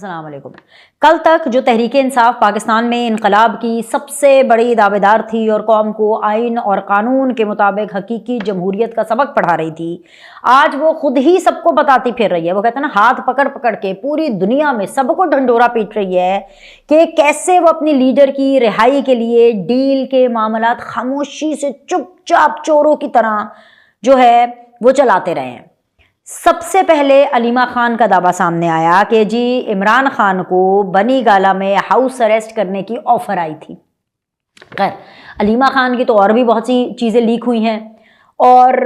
अस्सलाम वालेकुम। कल तक जो तहरीक इंसाफ पाकिस्तान में इनकलाब की सबसे बड़ी दावेदार थी और कौम को आइन और कानून के मुताबिक हकीकी जमहूरियत का सबक पढ़ा रही थी, आज वो खुद ही सबको बताती फिर रही है। वो कहते हैं ना, हाथ पकड़ पकड़ के पूरी दुनिया में सबको ढंढोरा पीट रही है कि कैसे वो अपनी लीडर की रिहाई के लिए डील के मामलात खामोशी से चुपचाप चोरों की तरह जो है वो चलाते रहे हैं। सबसे पहले अलीमा खान का दावा सामने आया कि जी इमरान खान को बनी गाला में हाउस अरेस्ट करने की ऑफर आई थी। खैर, अलीमा खान की तो और भी बहुत सी चीज़ें लीक हुई हैं और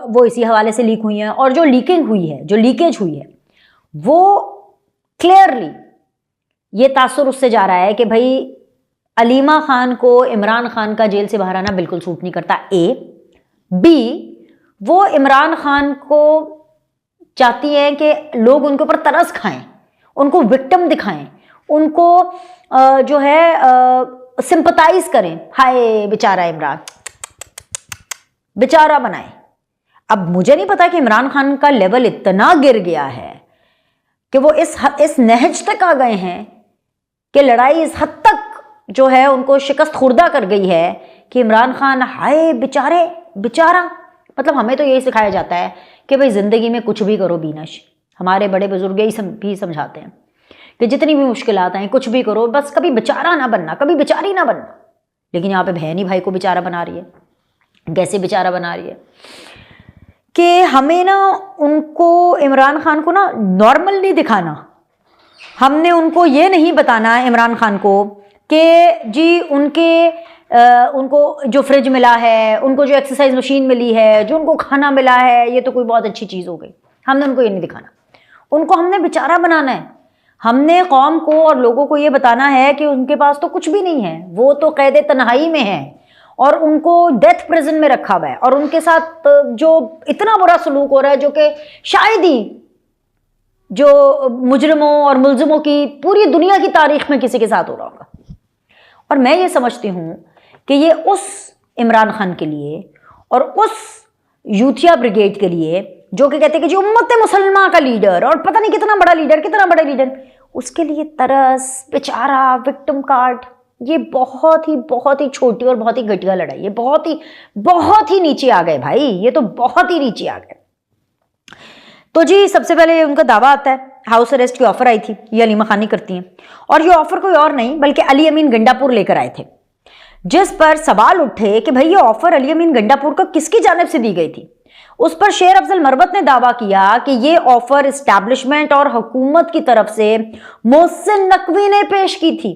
वो इसी हवाले से लीक हुई हैं, और जो लीकिंग हुई है, जो लीकेज हुई है, वो क्लियरली ये तासुर उससे जा रहा है कि भाई अलीमा खान को इमरान खान का जेल से बाहर आना बिल्कुल सूट नहीं करता। बी, वो इमरान खान को चाहती हैं कि लोग उनके ऊपर तरस खाएं, उनको विक्टिम दिखाएं, उनको जो है सिंपथाइज करें। हाय बेचारा इमरान, बेचारा बनाए। अब मुझे नहीं पता कि इमरान खान का लेवल इतना गिर गया है कि वो इस नहज तक आ गए हैं कि लड़ाई इस हद तक जो है उनको शिकस्त खुर्दा कर गई है कि इमरान खान हाय बेचारे बेचारा। मतलब हमें तो यही सिखाया जाता है कि भाई ज़िंदगी में कुछ भी करो बीनश। हमारे बड़े बुजुर्ग यही भी समझाते हैं कि जितनी भी मुश्किलात आएँ कुछ भी करो, बस कभी बेचारा ना बनना, कभी बेचारी ना बनना। लेकिन यहाँ पे बहन ही भाई को बेचारा बना रही है। कैसे बेचारा बना रही है कि हमें ना उनको, इमरान खान को ना नॉर्मल नहीं दिखाना। हमने उनको ये नहीं बताना इमरान खान को कि जी उनको जो फ्रिज मिला है, उनको जो एक्सरसाइज मशीन मिली है, जो उनको खाना मिला है, ये तो कोई बहुत अच्छी चीज़ हो गई। हमने उनको ये नहीं दिखाना, उनको हमने बेचारा बनाना है। हमने कौम को और लोगों को ये बताना है कि उनके पास तो कुछ भी नहीं है, वो तो कैद तन्हाई में है और उनको डेथ प्रिजन में रखा हुआ है, और उनके साथ जो इतना बुरा सलूक हो रहा है जो कि शायद ही जो मुजरिमों और मुल्जिमों की पूरी दुनिया की तारीख में किसी के साथ हो रहा होगा। और मैं ये समझती हूँ कि ये उस इमरान खान के लिए और उस यूथिया ब्रिगेड के लिए जो कि कहते हैं कि जो उम्मत मुसलमान का लीडर और पता नहीं कितना बड़ा लीडर, उसके लिए तरस, बेचारा, विक्टिम कार्ड, ये बहुत ही छोटी और बहुत ही घटिया लड़ाई है। बहुत ही नीचे आ गए भाई, ये तो बहुत ही नीचे आ गए। तो जी सबसे पहले उनका दावा आता है हाउस अरेस्ट की ऑफर आई थी, ये अलीमा खान ही करती हैं, और ये ऑफर कोई और नहीं बल्कि अली अमीन गंडापुर लेकर आए थे। जिस पर सवाल उठे कि भाई ये ऑफर अली अमीन गंडापुर को किसकी जानिब से दी गई थी। उस पर शेर अफजल मरवत ने दावा किया कि ये ऑफर एस्टैब्लिशमेंट और हुकूमत की तरफ से मोहसिन नकवी ने पेश की थी।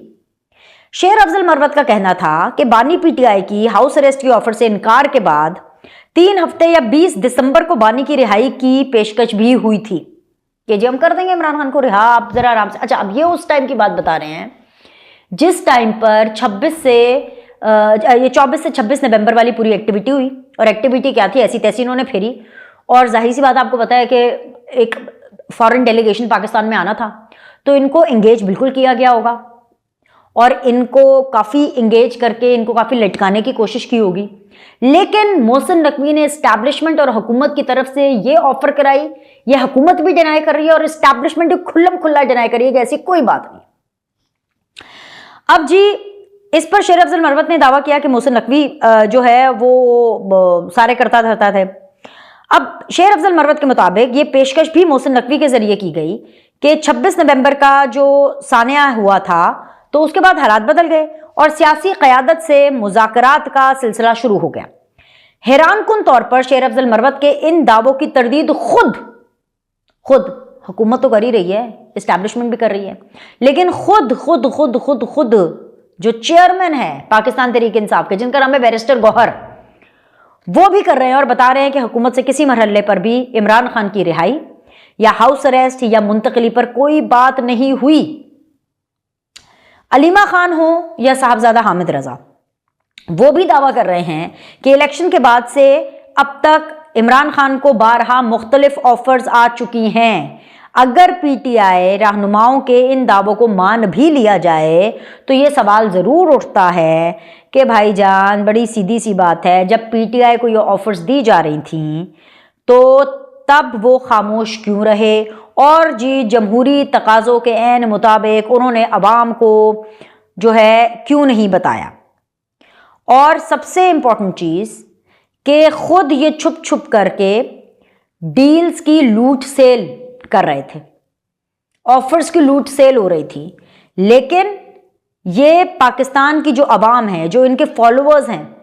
शेर अफजल मरवत का कहना था कि बानी पीटीआई की हाउस अरेस्ट की ऑफर से इनकार के बाद 3 हफ्ते या 20 दिसंबर को बानी की रिहाई की पेशकश भी हुई थी कि जी हम कर देंगे इमरान खान को रिहा, आप जरा आराम से। अच्छा, अब ये उस टाइम की बात बता रहे हैं जिस टाइम पर 24 से 26 नवंबर वाली पूरी एक्टिविटी हुई। और एक्टिविटी क्या थी, ऐसी तैसी इन्होंने फेरी। और जाहिर सी बात आपको पता है कि एक फॉरेन डेलीगेशन पाकिस्तान में आना था, तो इनको एंगेज बिल्कुल किया गया होगा और इनको काफ़ी एंगेज करके इनको काफ़ी लटकाने की कोशिश की होगी। लेकिन मोहसिन नकवी ने एस्टैब्लिशमेंट और हुकूमत की तरफ से ये ऑफर कराई, ये हुकूमत भी डिनाई कर रही है और एस्टैब्लिशमेंट भी खुल्लम खुल्ला डिनाई कर रही है कि ऐसी कोई बात नहीं। अब जी इस पर शेर अफजल मरवत ने दावा किया कि मोहसिन नकवी जो है वो सारे करता धरता थे। अब शेर अफजल मरवत के मुताबिक ये पेशकश भी मोहसिन नकवी के जरिए की गई कि 26 नवंबर का जो सानिया हुआ था, तो उसके बाद हालात बदल गए और सियासी क़यादत से मुज़ाकरात का सिलसिला शुरू हो गया। हैरानकुन तौर पर शेर अफजल मरवत के इन दावों की तरदीद खुद हुकूमत तो कर ही रही है, इस्टेब्लिशमेंट भी कर रही है, लेकिन खुद जो चेयरमैन है पाकिस्तान तहरीक इंसाफ के, जिनका नाम है बैरिस्टर गौहर, वो भी कर रहे हैं और बता रहे हैं कि हुकूमत से किसी मरहले पर भी इमरान खान की रिहाई या हाउस अरेस्ट या मुंतकली पर कोई बात नहीं हुई। अलीमा खान हो या साहबजादा हामिद रजा, वो भी दावा कर रहे हैं कि इलेक्शन के बाद से अब तक इमरान खान को बारहा मुख्तलिफ ऑफर्स आ चुकी हैं। अगर पीटीआई रहनुमाओं के इन दावों को मान भी लिया जाए तो ये सवाल ज़रूर उठता है कि भाईजान, बड़ी सीधी सी बात है, जब पीटीआई को ये ऑफर्स दी जा रही थी तो तब वो खामोश क्यों रहे, और जी जमहूरी तकाज़ों के ऐन मुताबिक उन्होंने अवाम को जो है क्यों नहीं बताया। और सबसे इम्पॉर्टेंट चीज़ कि खुद ये छुप छुप करके डील्स की लूट सेल कर रहे थे, ऑफर्स की लूट सेल हो रही थी, लेकिन ये पाकिस्तान की जो अवाम है, जो इनके फॉलोअर्स हैं,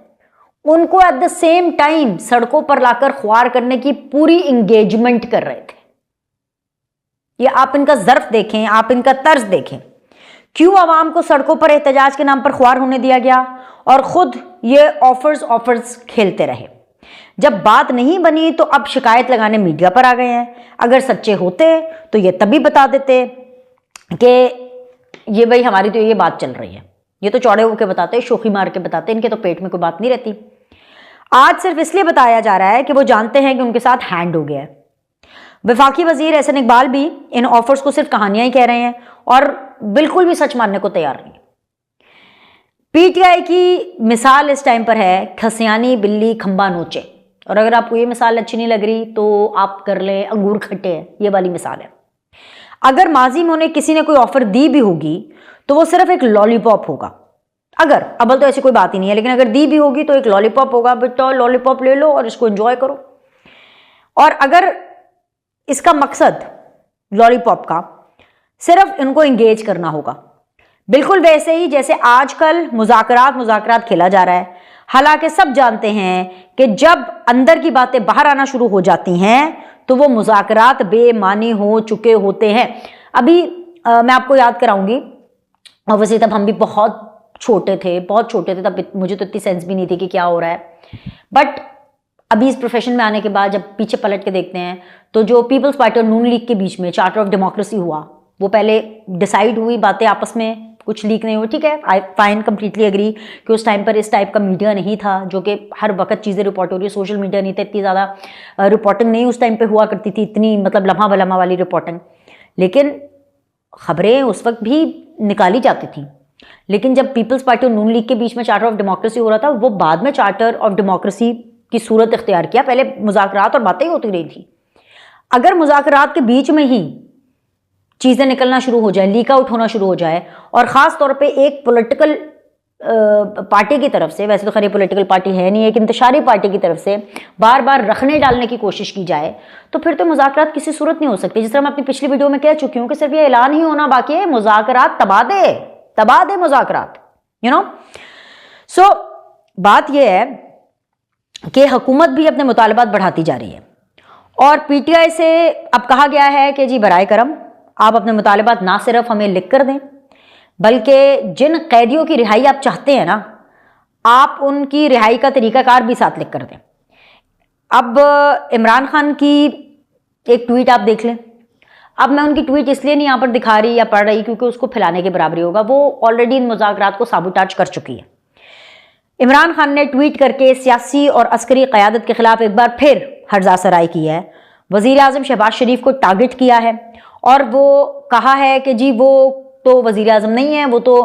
उनको एट द सेम टाइम सड़कों पर लाकर ख्वार करने की पूरी इंगेजमेंट कर रहे थे। ये आप इनका ज़र्फ देखें, आप इनका तर्ज देखें, क्यों अवाम को सड़कों पर एहतजाज के नाम पर ख्वार होने दिया गया और खुद ये ऑफर्स खेलते रहे। जब बात नहीं बनी तो अब शिकायत लगाने मीडिया पर आ गए हैं। अगर सच्चे होते तो ये तभी बता देते कि ये भाई हमारी तो ये बात चल रही है। ये तो चौड़े होकर बताते, शोखी मार के बताते, इनके तो पेट में कोई बात नहीं रहती। आज सिर्फ इसलिए बताया जा रहा है कि वो जानते हैं कि उनके साथ हैंड हो गया है। वफाकी वजीर एहसन इकबाल भी इन ऑफर्स को सिर्फ कहानियां ही कह रहे हैं और बिल्कुल भी सच मानने को तैयार नहीं। पीटीआई की मिसाल इस टाइम पर है खसियानी बिल्ली खंबा नोचे, और अगर आपको ये मिसाल अच्छी नहीं लग रही तो आप कर लें अंगूर खट्टे हैं, ये वाली मिसाल है। अगर माजी में उन्हें किसी ने कोई ऑफर दी भी होगी तो वो सिर्फ एक लॉलीपॉप होगा। अगर अबल तो ऐसी कोई बात ही नहीं है, लेकिन अगर दी भी होगी तो एक लॉलीपॉप होगा। बेटा लॉलीपॉप ले लो और इसको एंजॉय करो। और अगर इसका मकसद लॉलीपॉप का सिर्फ इनको इंगेज करना होगा, बिल्कुल वैसे ही जैसे आजकल मुज़ाकरात खेला जा रहा है। हालांकि सब जानते हैं कि जब अंदर की बातें बाहर आना शुरू हो जाती हैं तो वो मुज़ाकरात बेमानी हो चुके होते हैं। अभी मैं आपको याद कराऊंगी, ऑब्वियसली तब हम भी बहुत छोटे थे, तब मुझे तो इतनी सेंस भी नहीं थी कि क्या हो रहा है। बट अभी इस प्रोफेशन में आने के बाद जब पीछे पलट के देखते हैं तो जो पीपल्स पार्टी और नून लीग के बीच में चार्टर ऑफ डेमोक्रेसी हुआ, वो पहले डिसाइड हुई बातें आपस में, कुछ लीक नहीं हुई। ठीक है, आई फाइन, कंप्लीटली एग्री कि उस टाइम पर इस टाइप का मीडिया नहीं था जो कि हर वक्त चीज़ें रिपोर्ट हो रही है। सोशल मीडिया नहीं था, इतनी ज़्यादा रिपोर्टिंग नहीं उस टाइम पे हुआ करती थी, इतनी मतलब लम्हा बलम्हा वाली रिपोर्टिंग। लेकिन खबरें उस वक्त भी निकाली जाती थी। लेकिन जब पीपल्स पार्टी और नून लीग के बीच में चार्टर ऑफ डेमोक्रेसी हो रहा था, वो बाद में चार्टर ऑफ डेमोक्रेसी की सूरत इख्तियार किया। पहले मुज़ाकरात और बातें ही होती रही थी। अगर मुज़ाकरात के बीच में ही चीज़ें निकलना शुरू हो जाए, लीक आउट होना शुरू हो जाए, और ख़ास तौर पे एक पॉलिटिकल पार्टी की तरफ से, वैसे तो खैर पॉलिटिकल पार्टी है नहीं, एक इंतशारी पार्टी की तरफ से बार बार रखने डालने की कोशिश की जाए, तो फिर तो मुज़ाकरात किसी सूरत नहीं हो सकती। जिस तरह मैं अपनी पिछली वीडियो में कह चुकी हूँ कि सिर्फ ये ऐलान ही होना बाकी है, मुज़ाकरात तबाह दे मुज़ाकरात, यू नो। सो बात यह है कि हुकूमत भी अपने मुतालबात बढ़ाती जा रही है, और पीटीआई से अब कहा गया है कि जी बराए करम आप अपने मुतालबात ना सिर्फ हमें लिख कर दें, बल्कि जिन कैदियों की रिहाई आप चाहते हैं ना, आप उनकी रिहाई का तरीकाकार भी साथ लिख कर दें। अब इमरान खान की एक ट्वीट आप देख लें। अब मैं उनकी ट्वीट इसलिए नहीं यहाँ पर दिखा रही या पढ़ रही क्योंकि उसको फैलाने के बराबरी होगा। वो ऑलरेडी इन मुज़ाकरात को साबुटाज कर चुकी है। इमरान खान ने ट्वीट करके सियासी और अस्करी क़यादत के खिलाफ एक बार फिर हर्जा सराई की है। वज़ीर आज़म शहबाज शरीफ को टारगेट किया है और वो कहा है कि जी वो तो वज़ीर आज़म नहीं है, वो तो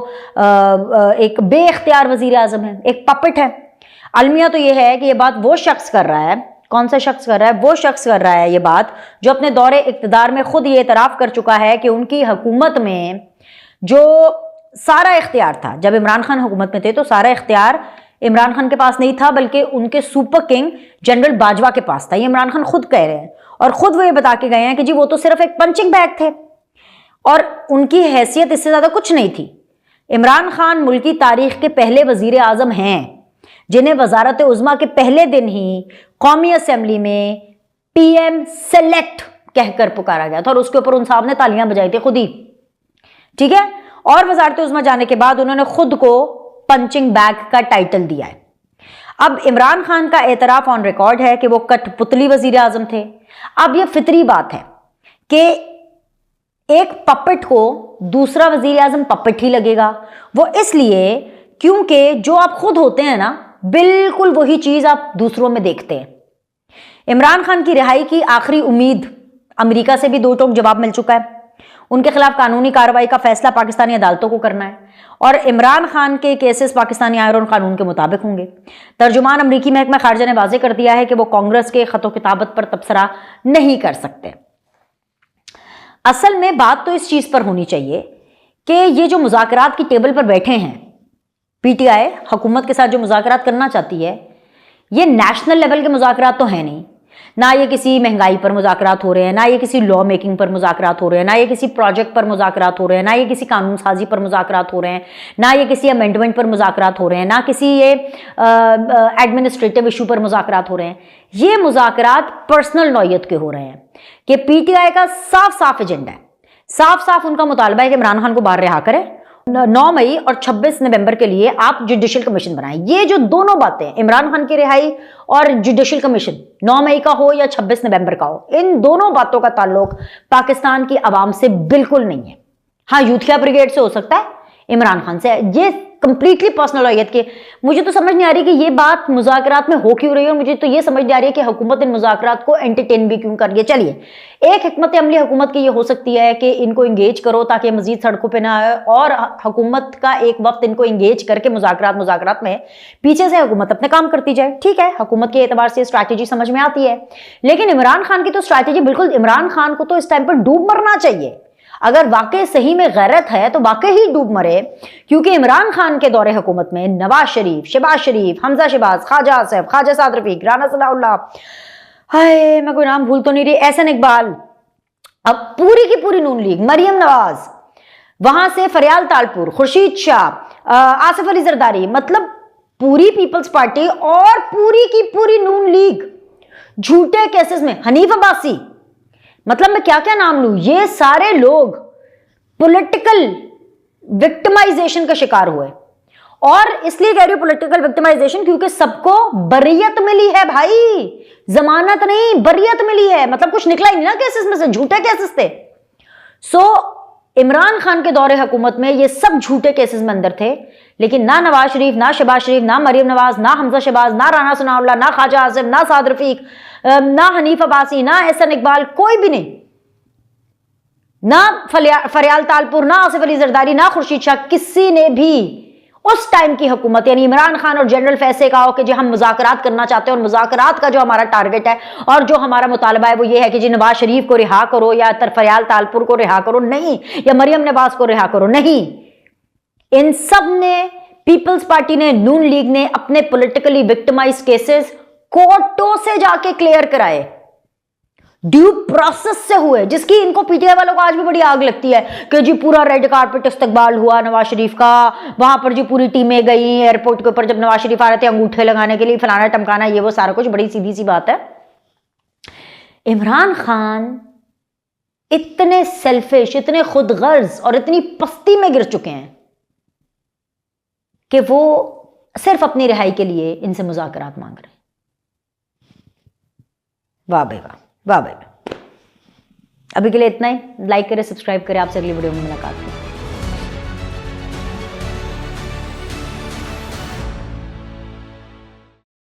एक बेइख्तियार वज़ीर आज़म है, एक पपेट है। अलमिया तो ये है कि ये बात वो शख्स कर रहा है, कौन सा शख्स कर रहा है? वो शख्स कर रहा है ये बात जो अपने दौरे इक़्तिदार में खुद ये एतराफ़ कर चुका है कि उनकी हुकूमत में जो सारा इख्तियार था, जब इमरान खान हुकूमत में थे तो सारा इख्तियार इमरान खान के पास नहीं था, बल्कि उनके सुपर किंग जनरल बाजवा के पास था। ये इमरान खान खुद कह रहे हैं और खुद वो ये बता के गए हैं कि जी वो तो सिर्फ एक पंचिंग बैग थे और उनकी हैसियत इससे ज़्यादा कुछ नहीं थी। इमरान खान मुल्की तारीख के पहले वज़ीर आज़म हैं जिन्हें वज़ारत उज़्मा के पहले दिन ही कौमी असम्बली में PM सेलेक्ट कहकर पुकारा गया था और उसके ऊपर उन साहब ने तालियां बजाई थी खुद ही, ठीक है। और वज़ारत उज़्मा जाने के बाद उन्होंने खुद को पंचिंग बैग का टाइटल दिया है। अब इमरान खान का एतराफ़ ऑन रिकॉर्ड है कि वो कठपुतली वज़ीर आज़म थे। अब ये फितरी बात है कि एक पपेट को दूसरा वज़ीर आज़म पपेट ही लगेगा। वो इसलिए क्योंकि जो आप खुद होते हैं ना, बिल्कुल वही चीज़ आप दूसरों में देखते हैं। इमरान खान की रिहाई की आखिरी उम्मीद अमेरिका से भी दो टोक जवाब मिल चुका है। उनके खिलाफ कानूनी कार्रवाई का फैसला पाकिस्तानी अदालतों को करना है और इमरान खान के केसेस पाकिस्तानी आयरन कानून के मुताबिक होंगे। तर्जुमान अमरीकी महकमा खारजा ने वाजे कर दिया है कि वो कांग्रेस के खतो किताबत पर तबसरा नहीं कर सकते। असल में बात तो इस चीज पर होनी चाहिए कि ये जो मुज़ाकरात की टेबल पर बैठे हैं, पीटीआई हुकूमत के साथ जो मुज़ाकरात करना चाहती है, ये नेशनल लेवल के मुज़ाकरात तो हैं नहीं। ना ये किसी महंगाई पर मुज़ाकरात हो रहे हैं, ना ये किसी लॉ मेकिंग पर मुज़ाकरात हो रहे हैं, ना ये किसी प्रोजेक्ट पर मुज़ाकरात हो रहे हैं, ना ये किसी कानून साजी पर मुज़ाकरात हो रहे हैं, ना ये किसी अमेंडमेंट पर मुज़ाकरात हो रहे हैं, ना किसी ये एडमिनिस्ट्रेटिव इशू पर मुज़ाकरात हो रहे हैं। ये मुज़ाकरात पर्सनल नौयत के हो रहे हैं कि पीटीआई का साफ साफ एजेंडा है, साफ साफ उनका मुतालबा है कि इमरान खान को बाहर रिहा करें। 9 मई और 26 नवंबर के लिए आप जुडिशियल कमीशन बनाएं। ये जो दोनों बातें, इमरान खान की रिहाई और जुडिशियल कमीशन, 9 मई का हो या 26 नवंबर का हो, इन दोनों बातों का ताल्लुक पाकिस्तान की आवाम से बिल्कुल नहीं है। हाँ, यूथिया ब्रिगेड से हो सकता है, इमरान खान से। ये कंप्लीटली पर्सनल नौयत के। मुझे तो समझ नहीं आ रही कि ये बात मुज़ाकरात में हो क्यों रही है, और मुझे तो ये समझ नहीं आ रही है कि हुकूमत इन मुज़ाकरात को एंटरटेन भी क्यों कर रही है। चलिए, एक हिकमत अमली हुकूमत की ये हो सकती है कि इनको इंगेज करो ताकि मजीद सड़कों पे ना आए, और हुकूमत का एक वक्त इनको इंगेज करके मुज़ाकरात में पीछे से हुकूमत अपने काम करती जाए। ठीक है, हुकूमत के एतबार से स्ट्रैटेजी समझ में आती है, लेकिन इमरान खान की तो स्ट्रैटेजी बिल्कुल, इमरान खान को तो इस टाइम पर डूब मरना चाहिए। अगर वाकई सही में गैरत है तो वाकई ही डूब मरे, क्योंकि इमरान खान के दौरे हुकूमत में नवाज शरीफ, शहबाज शरीफ, हमजा शहबाज, ख्वाजा आसिफ, ख्वाजा साद रफीक, राना सनाउल्लाह, हाय मैं कोई नाम भूल तो नहीं रही, एहसन इकबाल, अब पूरी की पूरी नून लीग, मरियम नवाज, वहां से फरियाल तालपुर, खुर्शीद शाह, आसिफ अली जरदारी, मतलब पूरी पीपल्स पार्टी और पूरी की पूरी नून लीग झूठे केसेस में, हनीफ अब्बासी, मतलब मैं क्या क्या नाम लूं, ये सारे लोग पॉलिटिकल विक्टिमाइजेशन का शिकार हुए। और इसलिए कह रही हूं पॉलिटिकल विक्टिमाइजेशन क्योंकि सबको बरियत मिली है भाई, जमानत नहीं, बरियत मिली है। मतलब कुछ निकला ही नहीं ना केसेस में से, झूठे केसेस थे। इमरान खान के दौरे हुकूमत में ये सब झूठे केसेस में अंदर थे, लेकिन ना नवाज शरीफ, ना शहबाज शरीफ, ना मरियम नवाज, ना हमजा शहबाज, ना राना सनाउल्लाह, ना ख्वाजा आसिफ, ना साद रफीक, ना हनीफ अब्बासी, ना एहसन इकबाल, कोई भी नहीं, ना फरियाल तालपुर, ना आसिफ अली जरदारी, ना खुर्शीद शाह, किसी ने भी उस टाइम की हुकूमत यानी इमरान खान और जनरल फैसे कहा हो कि जो हम मुज़ाकरात करना चाहते हैं और मुज़ाकरात का जो हमारा टारगेट है और जो हमारा मुतालबा है वो ये है कि जी नवाज शरीफ को रिहा करो या फरियाल तालपुर को रिहा करो, नहीं, या मरियम नवाज को रिहा करो, नहीं। इन सब ने, पीपल्स पार्टी ने, नून लीग ने अपने पॉलिटिकली विक्टिमाइज केसेस कोर्टों से जाके क्लियर कराए, ड्यू प्रोसेस से हुए, जिसकी इनको पीटीआई वालों को आज भी बड़ी आग लगती है कि जी पूरा रेड कारपेट इस्तकबाल हुआ नवाज शरीफ का, वहां पर जी पूरी टीमें गई एयरपोर्ट के ऊपर जब नवाज शरीफ आ रहे थे अंगूठे लगाने के लिए, फलाना टमकाना, ये वो सारा कुछ, बड़ी सीधी सी बात है। इमरान खान इतने सेल्फिश, इतने खुदगर्ज और इतनी पस्ती में गिर चुके हैं कि वो सिर्फ अपनी रिहाई के लिए इनसे मुज़ाकरात मांग रहे हैं। वाह भाई वाह, वाह भाई। अभी के लिए इतना ही। लाइक करें, सब्सक्राइब करें, आपसे अगली वीडियो में मुलाकात होगी।